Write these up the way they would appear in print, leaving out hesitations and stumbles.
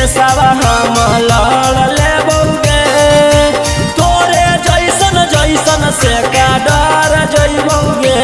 केसवा हम लड़ लेबोगे तोरे जैसन जैसन से का डर जइबोगे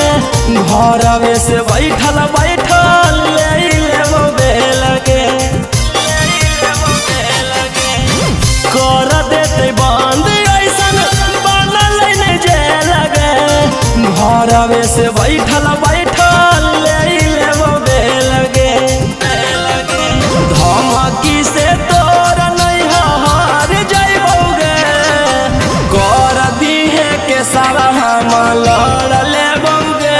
घरवे से बैठल बैठल ले लेबो बेलगे कर देते बंद ऐसन बनल नहीं जे लगे घरवे से बैठल बैठल ले लेबो बेलगे धमकी से तोर नहीं हार जइबोगे कर दिहे के सारा हम लड़ लेबोगे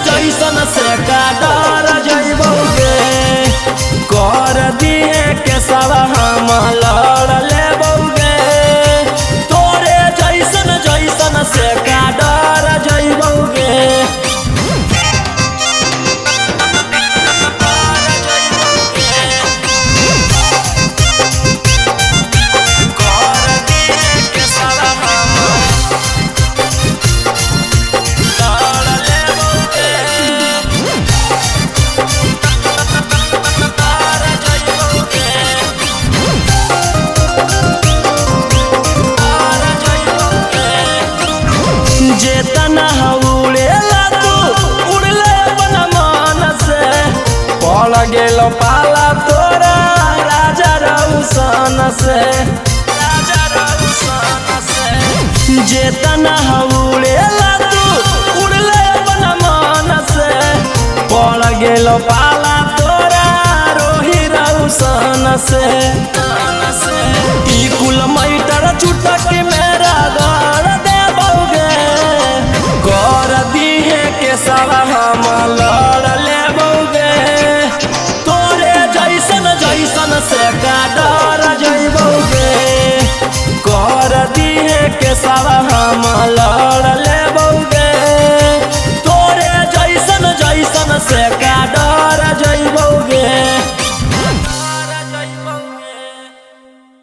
जैसन से का डर जइबोगे कर दिए के सब हम लड़ लेबोगे तोरे जैसन जैसन से का डर जइबोगे जेतना उड़ेला तू उड़ले अपन मन से पड़ गेल पाला तोरा राजा रौशन से जेतना उड़ेला तू उड़ले अपन मन से पड़ गेल पाला तोरा रोही रौशन से ई कुल मैटर छुटक